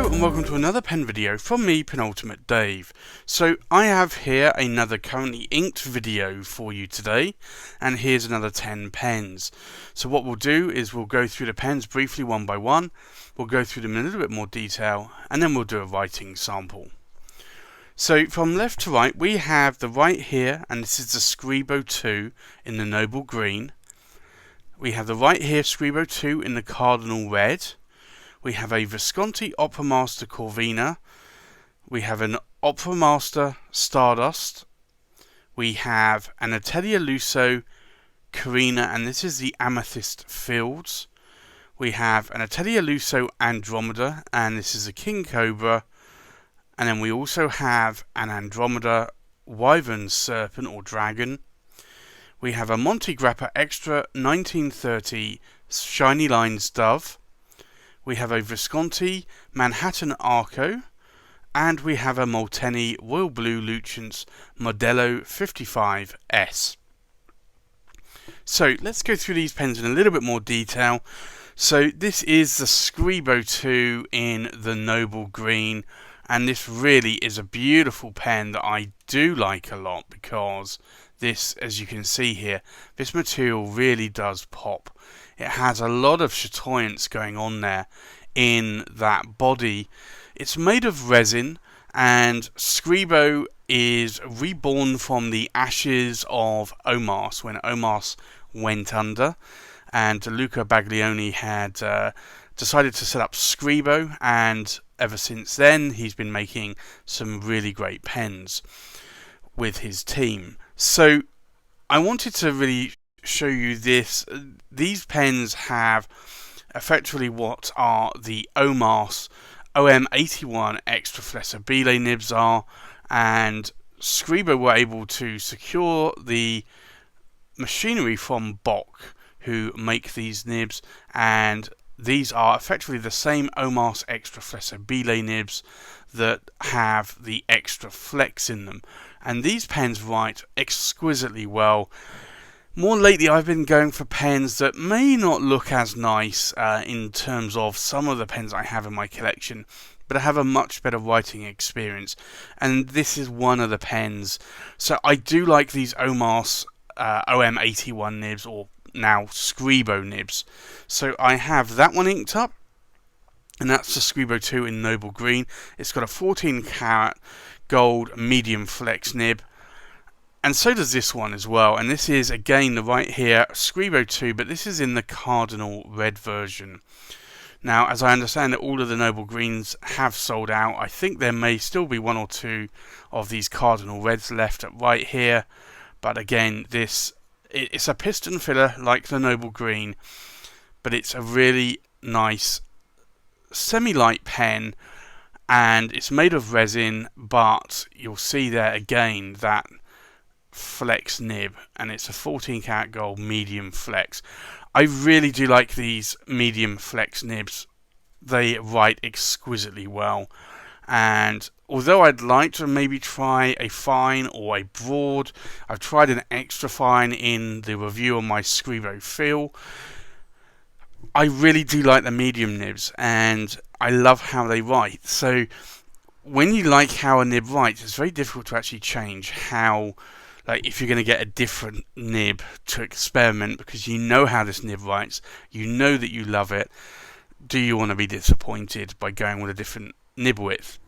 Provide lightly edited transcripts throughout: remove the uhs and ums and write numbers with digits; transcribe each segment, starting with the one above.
Hello and welcome to another pen video from me, Penultimate Dave. So I have here another currently inked video for you today, and here's another 10 pens. So what we'll do is we'll go through the pens briefly one by one, we'll go through them in a little bit more detail, and then we'll do a writing sample. So from left to right we have the right here, and this is the Scribo 2 in the Noble Green. We have the right here Scribo 2 in the Cardinal Red. We have a Visconti Opera Master Corvina. We have an Opera Master Stardust. We have an Atelier Lusso Carina, and this is the Amethyst Fields. We have an Atelier Lusso Andromeda, and this is a King Cobra. And then we also have an Andromeda Wyvern Serpent or Dragon. We have a Monte Grappa Extra 1930 Shiny Lines Dove. We have a Visconti Manhattan Arco, and we have a Molteni Royal Blue Lucents Modello 55S. So let's go through these pens in a little bit more detail. So this is the Scribo 2 in the Noble Green, and this really is a beautiful pen that I do like a lot because this, as you can see here, this material really does pop. It has a lot of chatoyance going on there in that body. It's made of resin, and Scribo is reborn from the ashes of Omas when Omas went under, and Luca Baglioni had decided to set up Scribo, and ever since then he's been making some really great pens with his team. So I wanted to really show you this. These pens have effectively what are the Omas OM81 Extra Flessibile nibs are, and Scribo were able to secure the machinery from Bock, who make these nibs, and these are effectively the same Omas Extra Flessibile nibs that have the extra flex in them, and these pens write exquisitely well. More lately I've been going for pens that may not look as nice in terms of some of the pens I have in my collection, but I have a much better writing experience, and this is one of the pens. So I do like these Omas OM81 nibs, or now Scribo nibs. So I have that one inked up, and that's the Scribo 2 in Noble Green. It's got a 14 karat gold medium flex nib, and so does this one as well, and this is again the right here Scribo 2, but this is in the Cardinal Red version. Now, as I understand that all of the Noble Greens have sold out, I think there may still be one or two of these Cardinal Reds left at right here, but again, it's a piston filler like the Noble Green, but it's a really nice semi-light pen, and it's made of resin, but you'll see there again that flex nib, and it's a 14 karat gold medium flex. I really do like these medium flex nibs. They write exquisitely well, and although I'd like to maybe try a fine or a broad, I've tried an extra fine in the review on my Scribo Feel. I really do like the medium nibs, and I love how they write. So when you like how a nib writes, it's very difficult to actually change how, like, if you're going to get a different nib to experiment, because you know how this nib writes, you know that you love it. Do you want to be disappointed by going with a different nib width?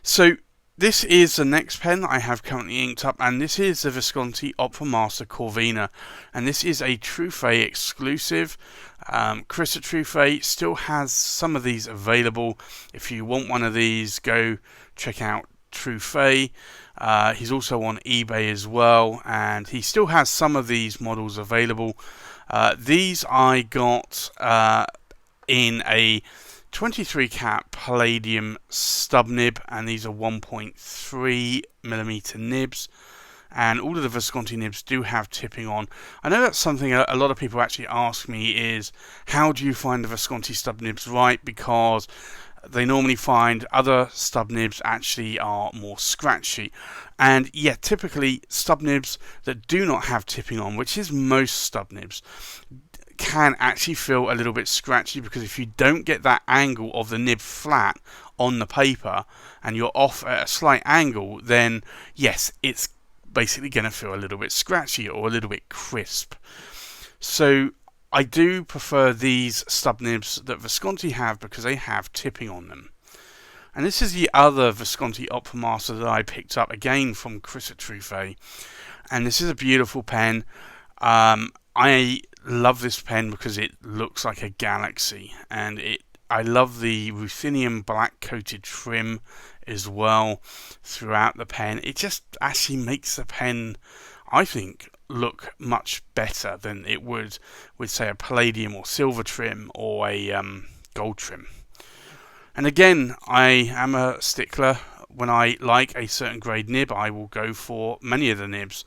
So this is the next pen I have currently inked up, and this is the Visconti Opera Master Corvina, and this is a Truffet exclusive. Christa Truffet still has some of these available. If you want one of these, go check out Truffet. He's also on eBay as well, and he still has some of these models available. These I got in a 23 karat palladium stub nib, and these are 1.3mm nibs, and all of the Visconti nibs do have tipping on. I know that's something a lot of people actually ask me, is how do you find the Visconti stub nibs right, because they normally find other stub nibs actually are more scratchy. And yeah, typically stub nibs that do not have tipping on, which is most stub nibs, can actually feel a little bit scratchy, because if you don't get that angle of the nib flat on the paper and you're off at a slight angle, then yes, it's basically going to feel a little bit scratchy or a little bit crisp. So I do prefer these stub nibs that Visconti have because they have tipping on them. And this is the other Visconti Opera Master that I picked up, again from Chris at Truffet. And this is a beautiful pen. I love this pen because it looks like a galaxy, and I love the ruthenium black coated trim as well throughout the pen. It just actually makes the pen, I think, look much better than it would with, say, a palladium or silver trim or a gold trim. And again, I am a stickler. When I like a certain grade nib, I will go for many of the nibs.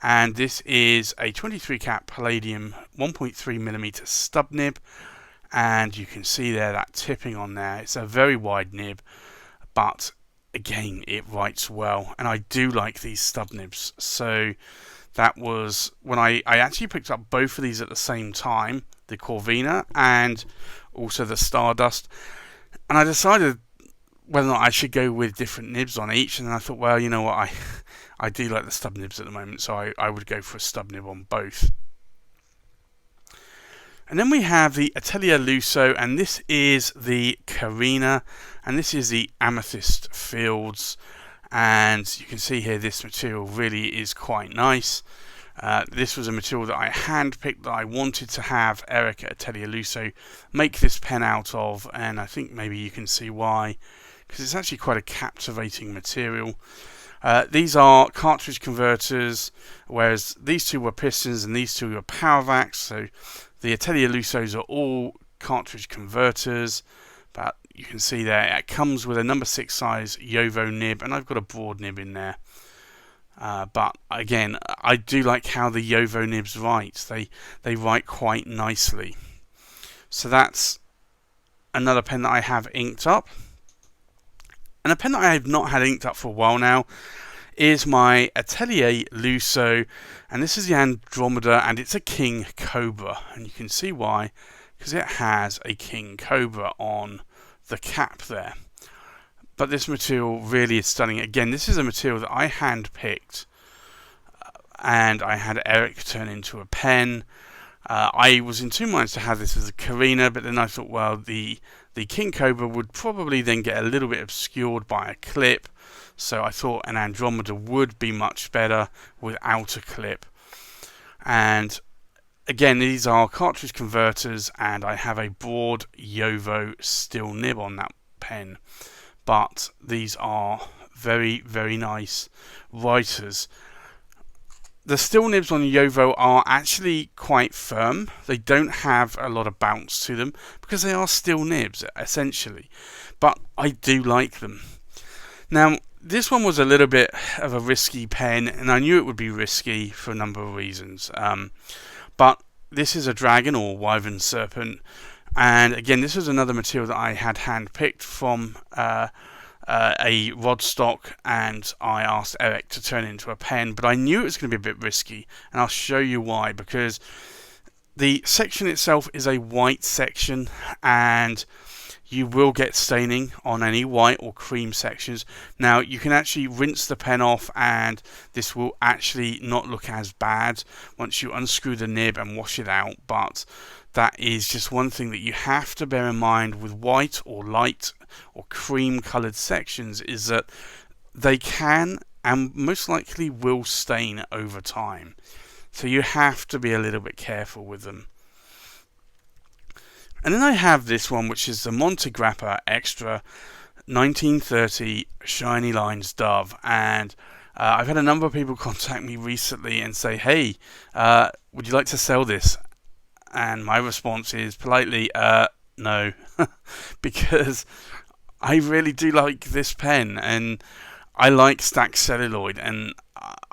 And this is a 23 cat palladium 1.3mm stub nib, and you can see there that tipping on there. It's a very wide nib, but again, it writes well, and I do like these stub nibs. So that was when I actually picked up both of these at the same time, the Corvina and also the Stardust, and I decided whether or not I should go with different nibs on each, and then I thought, well, you know what, I do like the stub nibs at the moment, so I would go for a stub nib on both. And then we have the Atelier Lusso, and this is the Carina, and this is the Amethyst Fields, and you can see here this material really is quite nice. This was a material that I handpicked that I wanted to have Eric at Atelier Lusso make this pen out of, and I think maybe you can see why, because it's actually quite a captivating material. These are cartridge converters, whereas these two were pistons and these two were power vacs. So the Atelier Lussos are all cartridge converters, but you can see there it comes with a number 6 size Yovo nib, and I've got a broad nib in there. But again, I do like how the Yovo nibs write. They write quite nicely. So that's another pen that I have inked up. And a pen that I have not had inked up for a while now is my Atelier Lusso, and this is the Andromeda, and it's a King Cobra, and you can see why, because it has a King Cobra on the cap there. But this material really is stunning. Again, this is a material that I hand-picked, and I had Eric turn into a pen. I was in two minds to have this as a Carina, but then I thought, well, the King Cobra would probably then get a little bit obscured by a clip, so I thought an Andromeda would be much better without a clip. And again, these are cartridge converters, and I have a broad Yovo steel nib on that pen. But these are very, very nice writers. The steel nibs on Yovo are actually quite firm. They don't have a lot of bounce to them because they are steel nibs, essentially. But I do like them. Now, this one was a little bit of a risky pen, and I knew it would be risky for a number of reasons. But this is a dragon or wyvern serpent. And again, this was another material that I had hand-picked from a rod stock, and I asked Eric to turn it into a pen, but I knew it was going to be a bit risky, and I'll show you why. Because the section itself is a white section, and you will get staining on any white or cream sections. Now, you can actually rinse the pen off, and this will actually not look as bad once you unscrew the nib and wash it out, but that is just one thing that you have to bear in mind with white or light or cream coloured sections, is that they can and most likely will stain over time. So you have to be a little bit careful with them. And then I have this one, which is the Montegrappa Extra 1930 Shiny Lines Dove, and I've had a number of people contact me recently and say, hey, would you like to sell this? And my response is politely, no, because I really do like this pen, and I like stacked celluloid, and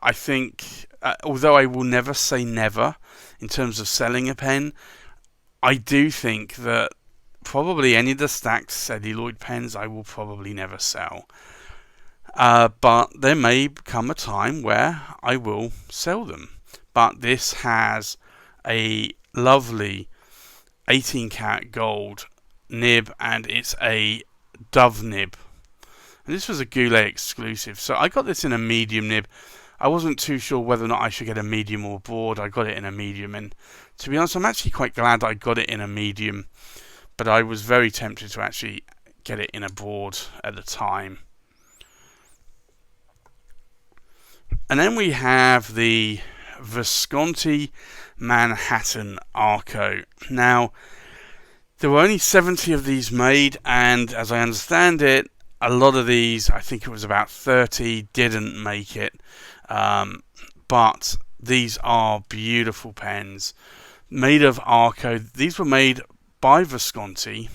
I think, although I will never say never in terms of selling a pen, I do think that probably any of the stacked celluloid pens I will probably never sell. But there may come a time where I will sell them. But this has a lovely 18 karat gold nib, and it's a dove nib. And this was a Goulet exclusive, so I got this in a medium nib. I wasn't too sure whether or not I should get a medium or a broad. I got it in a medium, and to be honest, I'm actually quite glad I got it in a medium, but I was very tempted to actually get it in a broad at the time. And then we have the Visconti Manhattan Arco. Now, there were only 70 of these made, and as I understand it, a lot of these, I think it was about 30, didn't make it. But these are beautiful pens, made of Arco. These were made by Visconti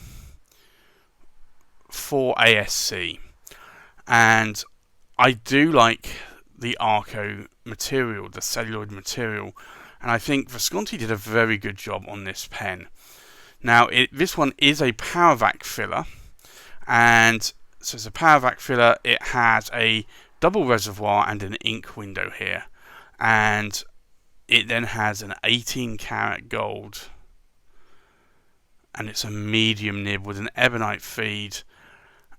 for ASC, and I do like the Arco material, the celluloid material, and I think Visconti did a very good job on this pen. Now, this one is a power vac filler, and so it's a power vac filler. It has a double reservoir and an ink window here, and it then has an 18 karat gold, and it's a medium nib with an ebonite feed,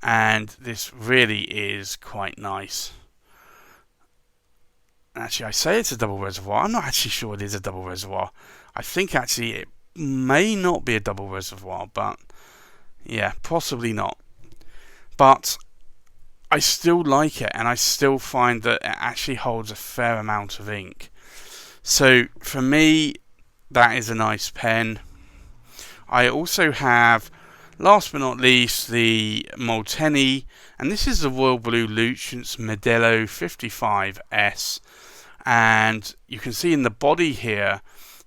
and this really is quite nice. Actually, I say it's a double reservoir. I'm not actually sure it is a double reservoir. I think actually it may not be a double reservoir, but yeah, possibly not. But I still like it, and I still find that it actually holds a fair amount of ink. So for me, that is a nice pen. I also have, last but not least, the Molteni, and this is the Royal Blue Lucience Modelo 55S. And you can see in the body here,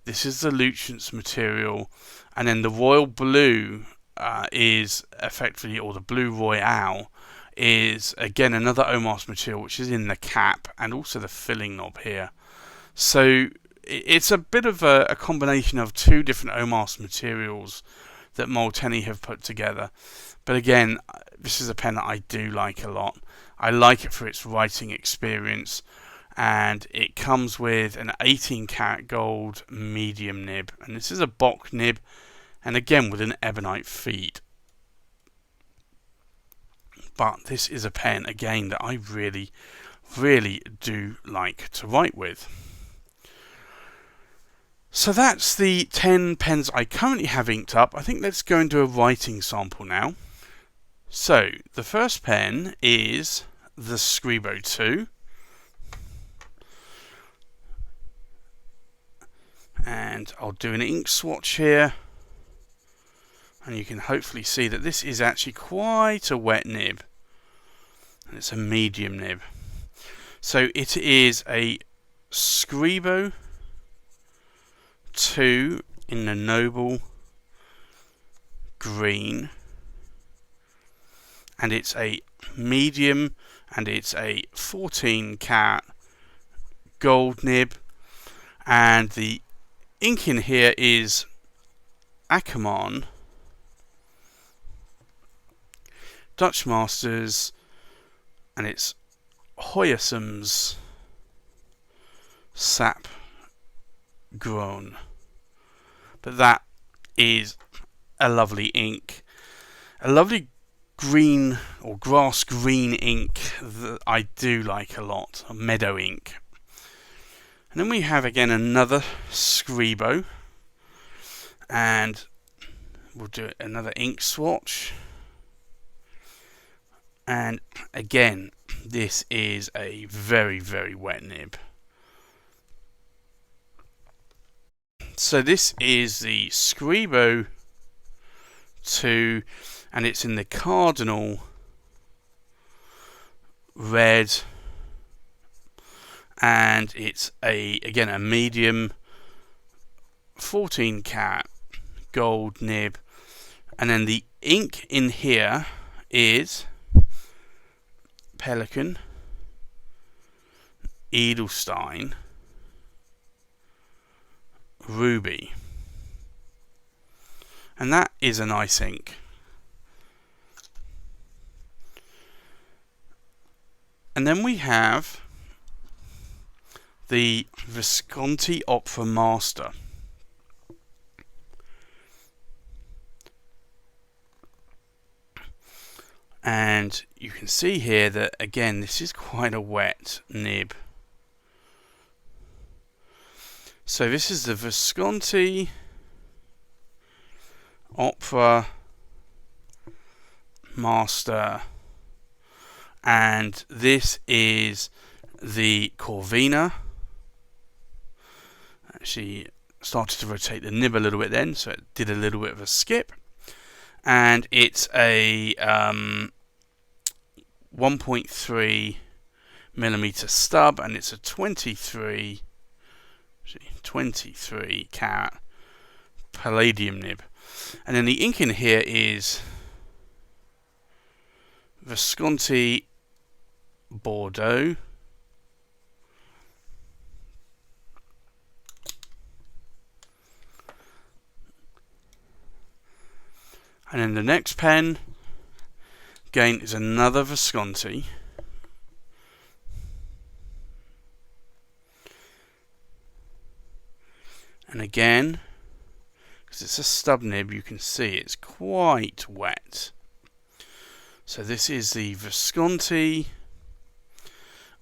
this is the Lucience material, and then the Royal Blue is effectively, or the Blue Royale is again another Omas material, which is in the cap and also the filling knob here. So it's a bit of a combination of two different Omas materials that Molteni have put together. But again, this is a pen that I do like a lot. I like it for its writing experience, and it comes with an 18 karat gold medium nib, and this is a Bock nib, and again with an ebonite feed. But this is a pen again that I really do like to write with. So that's the 10 pens I currently have inked up. I think let's go and do a writing sample now. So the first pen is the Scribo 2. And I'll do an ink swatch here, and you can hopefully see that this is actually quite a wet nib, and it's a medium nib. So it is a Scribo 2 in the Noble Green, and it's a medium, and it's a 14 karat gold nib, and the ink in here is Ackerman Dutch Masters, and it's Hoyasum's Sap Grown. But that is a lovely ink, a lovely green or grass green ink that I do like a lot, a meadow ink. And then we have again another Scribo, and we'll do another ink swatch. And again, this is a very wet nib. So this is the Scribo 2, and it's in the Cardinal Red, and it's again a medium 14 karat gold nib, and then the ink in here is Pelican Edelstein Ruby, and that is a nice ink. And then we have the Visconti Opera Master. And you can see here that again this is quite a wet nib. So this is the Visconti Opera Master, and this is the Corvina. Actually started to rotate the nib a little bit then, so it did a little bit of a skip. And it's a 1.3 millimeter stub, and it's a 23 carat palladium nib. And then the ink in here is Visconti Bordeaux. And then the next pen, again, is another Visconti. And again, because it's a stub nib, you can see it's quite wet. So this is the Visconti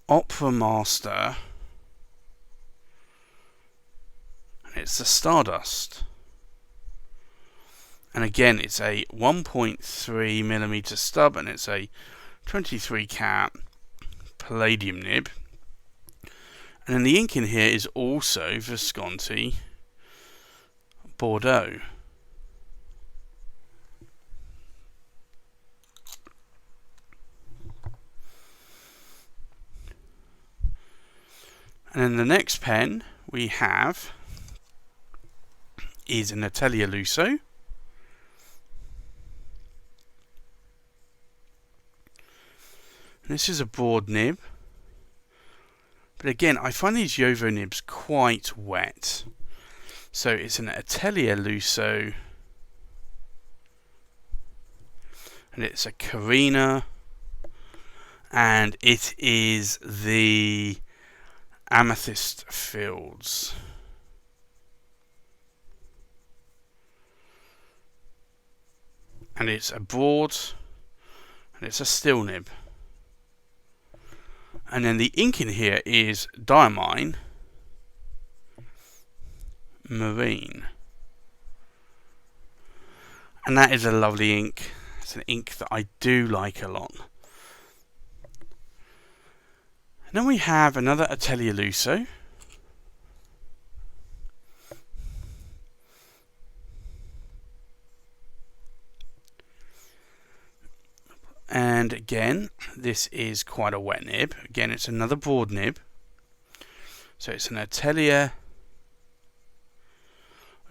Opera Master, and it's the Stardust. And again, it's a 1.3 millimeter stub, and it's a 23 carat palladium nib. And then the ink in here is also Visconti Bordeaux. And then the next pen we have is an Atelier Lusso. This is a broad nib, but again I find these Jowo nibs quite wet. So it's an Atelier Lusso, and it's a Carina, and it is the Amethyst Fields. And it's a broad, and it's a still nib. And then the ink in here is Diamine Marine. And that is a lovely ink. It's an ink that I do like a lot. And then we have another Atelier Lusso. And again, this is quite a wet nib. Again, it's another broad nib. So it's an Atelier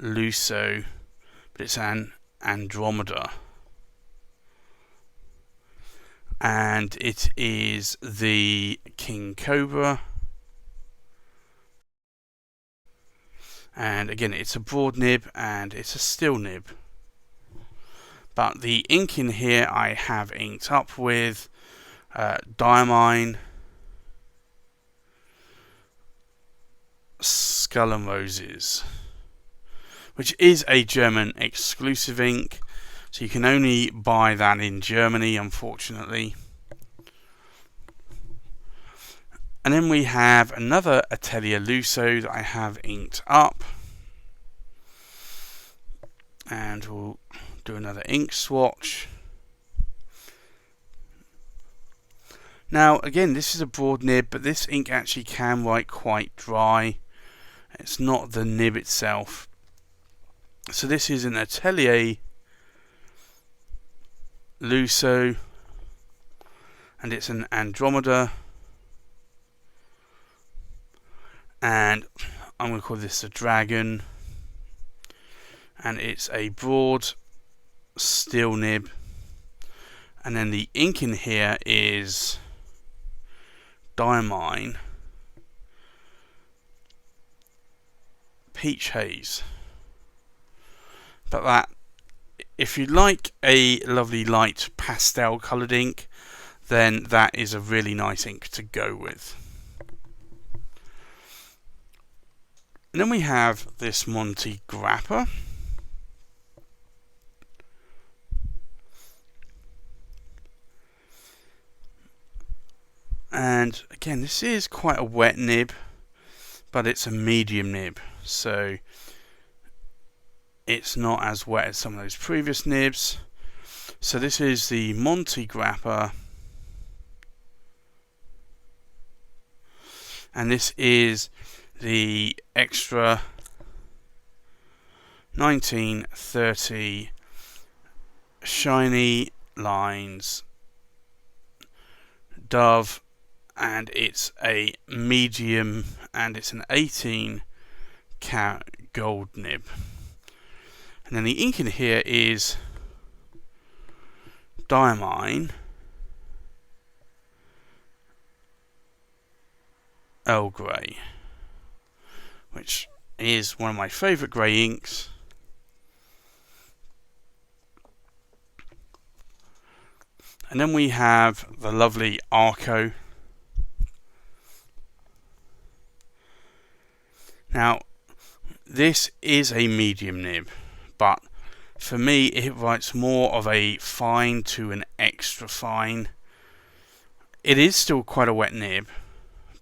Lusso, but it's an Andromeda. And it is the King Cobra. And again, it's a broad nib and it's a still nib. But the ink in here I have inked up with Diamine Skull and Roses, which is a German exclusive ink, so you can only buy that in Germany, unfortunately. And then we have another Atelier Lusso that I have inked up, and we'll do another ink swatch. Now again, this is a broad nib, but this ink actually can write quite dry. It's not the nib itself. So this is an Atelier Lusso, and it's an Andromeda, and I'm going to call this a Dragon, and it's a broad steel nib. And then the ink in here is Diamine Peach Haze. But that, if you like a lovely light pastel coloured ink, then that is a really nice ink to go with. And then we have this Monte Grappa. And again, this is quite a wet nib, but it's a medium nib, so it's not as wet as some of those previous nibs. So this is the Monty Grappa, and this is the Extra 1930 Shiny Lines Dove, and it's a medium, and it's an 18 karat gold nib. And then the ink in here is Diamine Earl Grey, which is one of my favourite grey inks. And then we have the lovely Arco. Now, this is a medium nib, but for me it writes more of a fine to an extra fine. It is still quite a wet nib,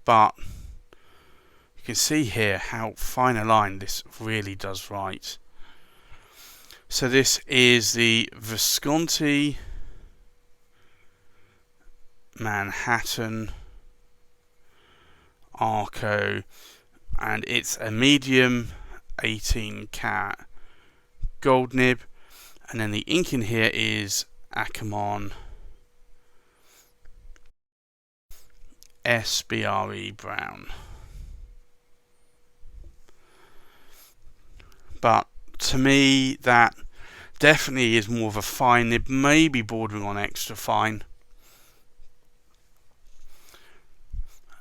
but you can see here how fine a line this really does write. So this is the Visconti Manhattan Arco, and it's a medium 18 karat gold nib, and then the ink in here is Akamon SBRE brown. But to me that definitely is more of a fine nib, maybe bordering on extra fine.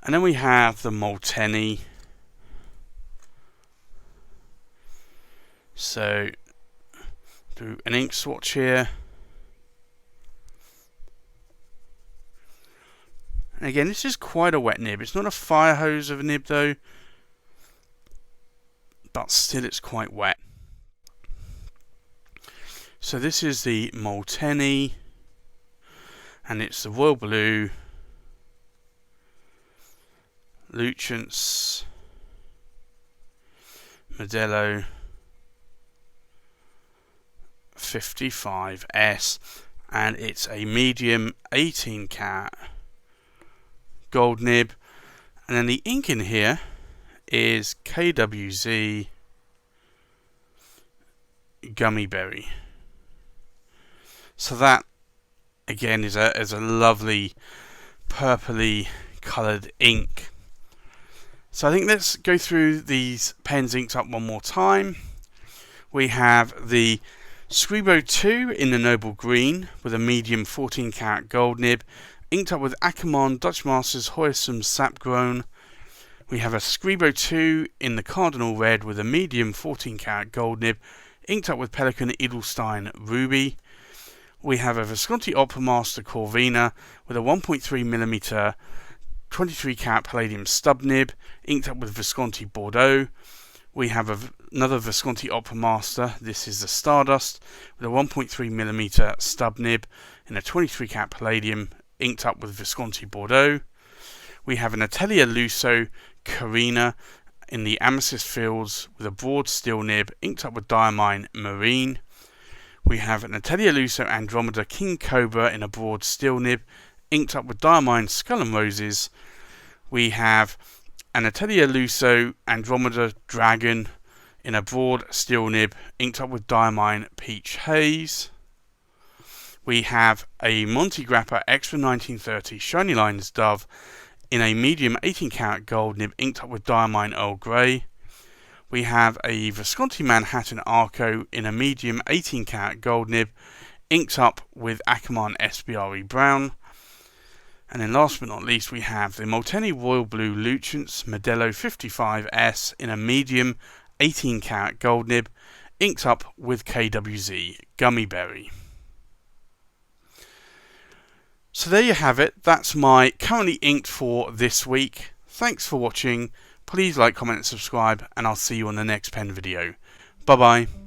And then we have the Molteni. So do an ink swatch here. And again, this is quite a wet nib. It's not a fire hose of a nib though, but still it's quite wet. So this is the Molteni, and it's the Royal Blue Lucents Modelo 55S, and it's a medium 18 karat gold nib, and then the ink in here is KWZ Gummy Berry. So that again is a lovely purpley coloured ink. So I think let's go through these pens inks up one more time. We have the Scribo 2 in the Noble Green with a medium 14 karat gold nib, inked up with Akamon Dutch Masters Hoysum Sapgrown. We have a Scribo 2 in the Cardinal Red with a medium 14 karat gold nib, inked up with Pelikan Edelstein Ruby. We have a Visconti Opera Master Corvina with a 1.3mm 23 karat palladium stub nib, inked up with Visconti Bordeaux. We have another Visconti Opera Master. This is the Stardust with a 1.3mm stub nib in a 23 karat palladium, inked up with Visconti Bordeaux. We have an Atelier Lusso Carina in the Amethyst Fields with a broad steel nib, inked up with Diamine Marine. We have an Atelier Lusso Andromeda King Cobra in a broad steel nib, inked up with Diamine Skull and Roses. We have an Atelier Lusso Andromeda Dragon in a broad steel nib, inked up with Diamine Peach Haze. We have a Monty Grappa Extra 1930 Shiny Lines Dove in a medium 18 karat gold nib, inked up with Diamine Earl Grey. We have a Visconti Manhattan Arco in a medium 18 karat gold nib, inked up with Akamon SBRE brown. And then last but not least, we have the Molteni Royal Blue Lucents Modelo 55S in a medium 18 karat gold nib, inked up with KWZ Gummy Berry. So there you have it. That's my currently inked for this week. Thanks for watching. Please like, comment and subscribe, and I'll see you on the next pen video. Bye bye.